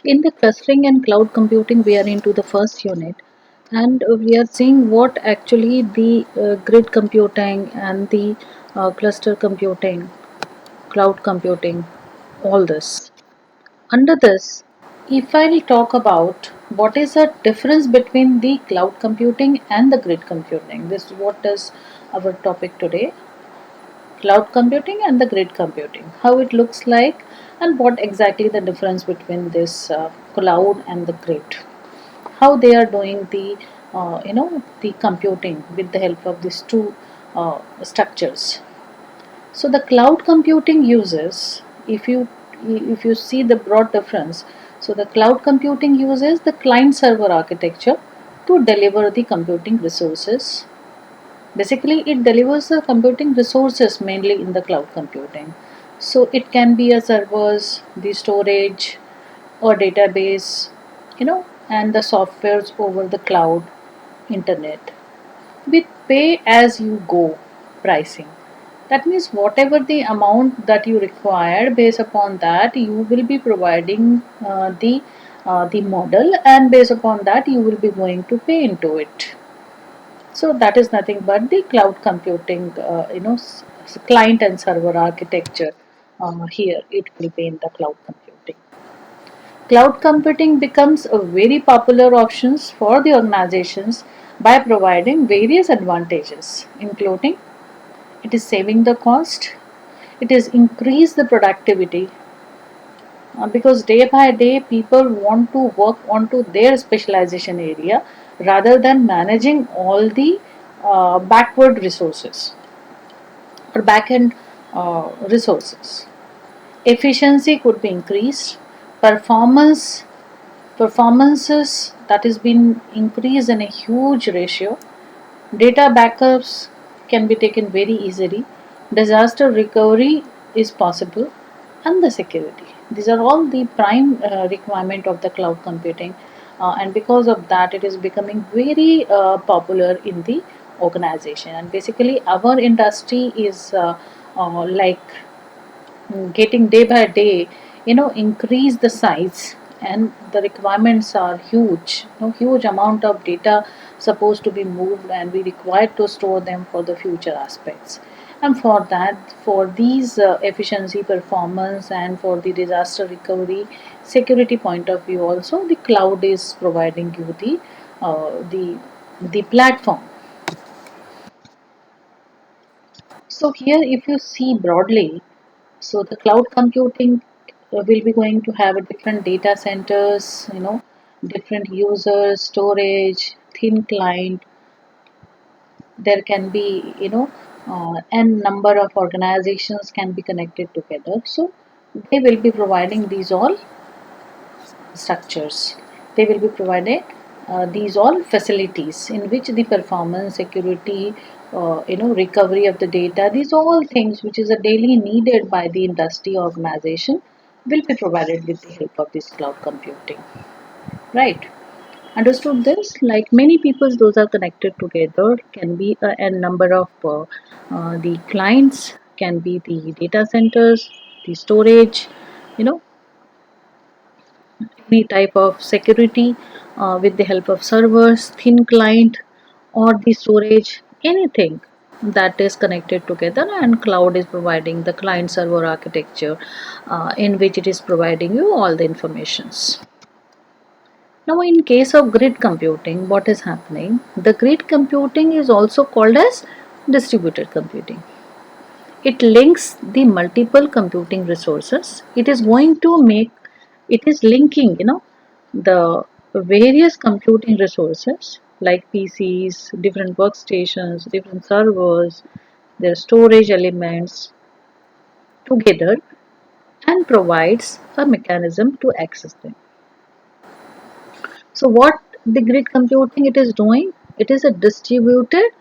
In the clustering and cloud computing, we are into the first unit, and we are seeing what actually the grid computing and the cluster computing, cloud computing, all this. Under this, if I'll talk about what is the difference between the cloud computing and the grid computing, this is what is our topic today. Cloud computing and the grid computing, how it looks like, and what exactly the difference between this cloud and the grid, how they are doing the the computing with the help of these two structures. So the cloud computing uses, if you see the broad difference, so the cloud computing uses the client server architecture to deliver the computing resources. Basically, it delivers the computing resources mainly in the cloud computing. So it can be a servers, the storage, or database, and the softwares over the cloud internet with pay as you go pricing. That means whatever the amount that you require, based upon that you will be providing the model, and based upon that you will be going to pay into it. So that is nothing but the cloud computing, client and server architecture. Here it will be in the cloud computing. Cloud computing becomes a very popular options for the organizations by providing various advantages, including it is saving the cost, it is increase the productivity, because day by day people want to work onto their specialization area rather than managing all the backward resources or back-end resources. Efficiency could be increased, performances that has been increased in a huge ratio, data backups can be taken very easily, disaster recovery is possible, and the security. These are all the prime requirement of the cloud computing, and because of that, it is becoming very popular in the organization. And basically, our industry is like getting day by day, increase the size, and the requirements are huge. Huge amount of data supposed to be moved, and we require to store them for the future aspects. And for that, for these efficiency, performance, and for the disaster recovery, security point of view, also the cloud is providing you the platform. So here, if you see broadly, so the cloud computing will be going to have a different data centers, different users, storage, thin client. There can be, n number of organizations can be connected together. So they will be providing these all structures. They will be provided these all facilities in which the performance, security, recovery of the data, these all things which is a daily needed by the industry organization will be provided with the help of this cloud computing. Right? Understood this? Like many people, those are connected together. Can be a number of the clients, can be the data centers, the storage, you know, any type of security with the help of servers, thin client, or the storage, anything that is connected together, and cloud is providing the client server architecture in which it is providing you all the informations. Now in case of grid computing, what is happening? The grid computing is also called as distributed computing. It links the multiple computing resources. It is going to make, it is linking, the various computing resources like PCs, different workstations, different servers, their storage elements together, and provides a mechanism to access them. So what the grid computing it is doing? It is a distributed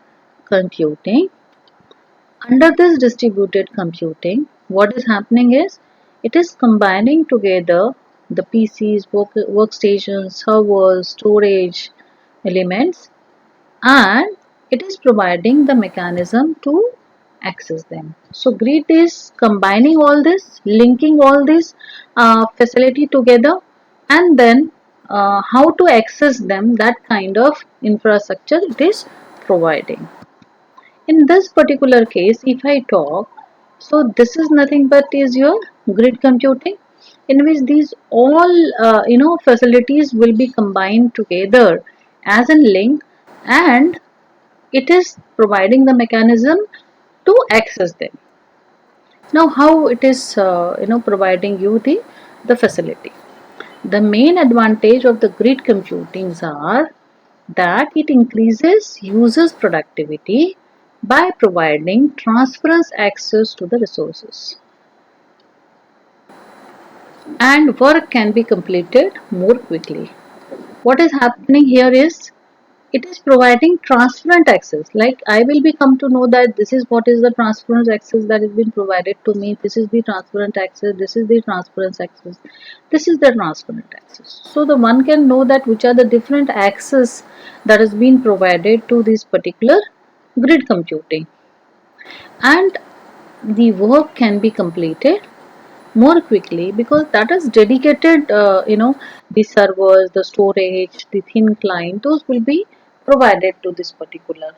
computing. Under this distributed computing, what is happening is it is combining together the PCs, workstations, servers, storage elements, and it is providing the mechanism to access them. So grid is combining all this, linking all this facility together, and then how to access them, that kind of infrastructure it is providing. In this particular case, if I talk, so this is nothing but is your grid computing, in which these all facilities will be combined together as a link, and it is providing the mechanism to access them. Now, how it is providing you the facility. The main advantage of the grid computings are that it increases users' productivity by providing transparent access to the resources, and work can be completed more quickly. What is happening here is it is providing transparent access. Like I will be come to know that this is what is the transparent access that has been provided to me. This is the transparent access. This is the transparent access. This is the transparent access. So the one can know that which are the different access that has been provided to this particular grid computing, and the work can be completed more quickly because that is dedicated, the servers, the storage, the thin client, those will be provided to this particular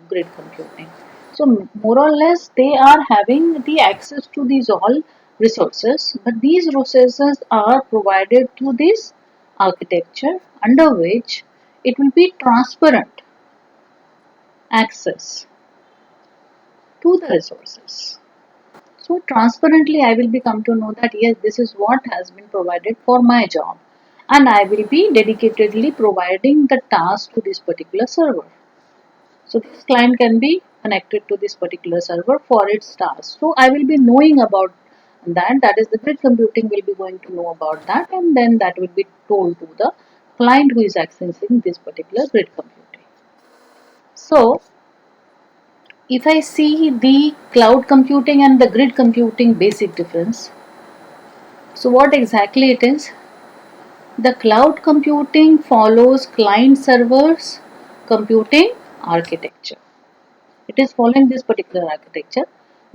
grid computing. So more or less they are having the access to these all resources, but these resources are provided through this architecture under which it will be transparent access to the resources. So transparently I will be come to know that yes, this is what has been provided for my job, and I will be dedicatedly providing the task to this particular server. So this client can be connected to this particular server for its task. So I will be knowing about that, that is the grid computing will be going to know about that, and then that will be told to the client who is accessing this particular grid computing. So if I see the cloud computing and the grid computing basic difference, so what exactly it is? The cloud computing follows client servers computing architecture. It is following this particular architecture.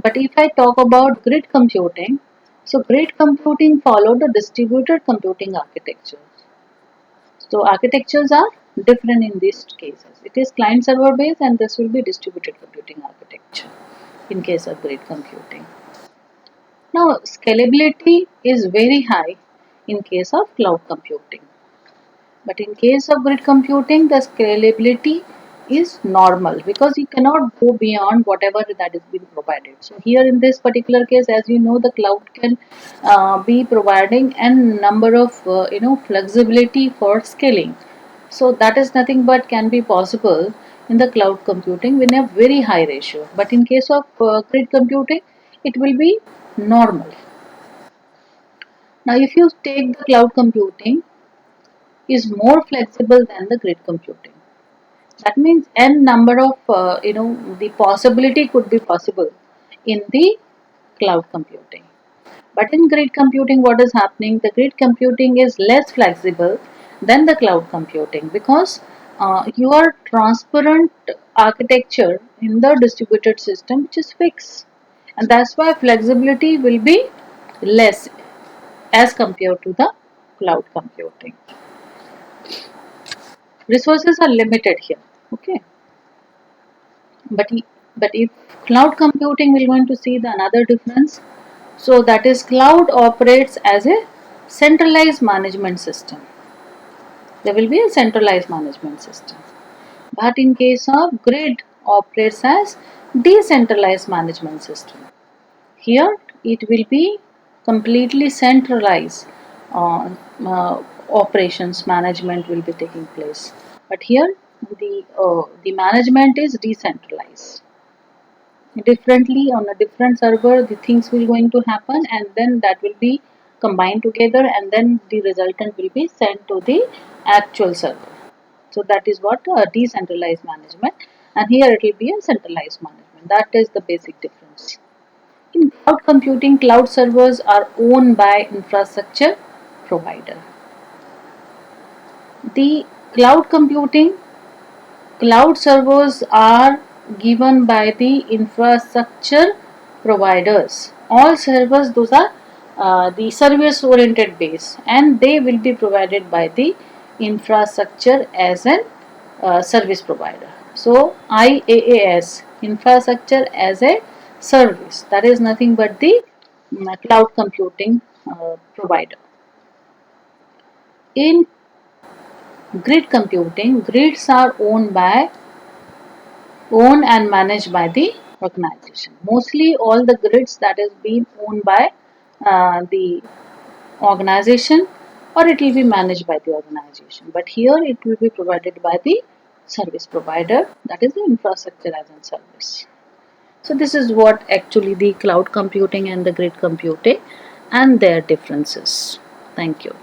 But if I talk about grid computing, so grid computing follow the distributed computing architecture. So architectures are different in these cases. It is client server based, and this will be distributed computing architecture in case of grid computing. Now scalability is very high in case of cloud computing. But in case of grid computing, the scalability is normal because you cannot go beyond whatever that is being provided. So here in this particular case, as you know, the cloud can be providing a number of flexibility for scaling. So that is nothing but can be possible in the cloud computing in a very high ratio. But in case of grid computing, it will be normal. Now, if you take the cloud computing, is more flexible than the grid computing. That means n number of the possibility could be possible in the cloud computing. But in grid computing, what is happening? The grid computing is less flexible than the cloud computing because your transparent architecture in the distributed system which is fixed, and that's why flexibility will be less as compared to the cloud computing. Resources are limited here, okay, but if cloud computing, we're going to see the another difference. So that is cloud operates as a centralized management system. There will be a centralized management system, but in case of grid operates as decentralized management system. Here it will be completely centralized. Operations management will be taking place, but here the management is decentralized. Differently on a different server, the things will going to happen, and then that will be combined together, and then the resultant will be sent to the actual server. So that is what decentralized management, and here it will be a centralized management. That is the basic difference. In cloud computing, cloud servers are owned by infrastructure provider. The cloud computing, cloud servers are given by the infrastructure providers. All servers, those are the service oriented base, and they will be provided by the infrastructure as an service provider. So IaaS, infrastructure as a service, that is nothing but the cloud computing provider. In grid computing, grids are owned and managed by the organization. Mostly all the grids that is being owned by the organization, or it will be managed by the organization. But here it will be provided by the service provider, that is the infrastructure as a service. So this is what actually the cloud computing and the grid computing and their differences. Thank you.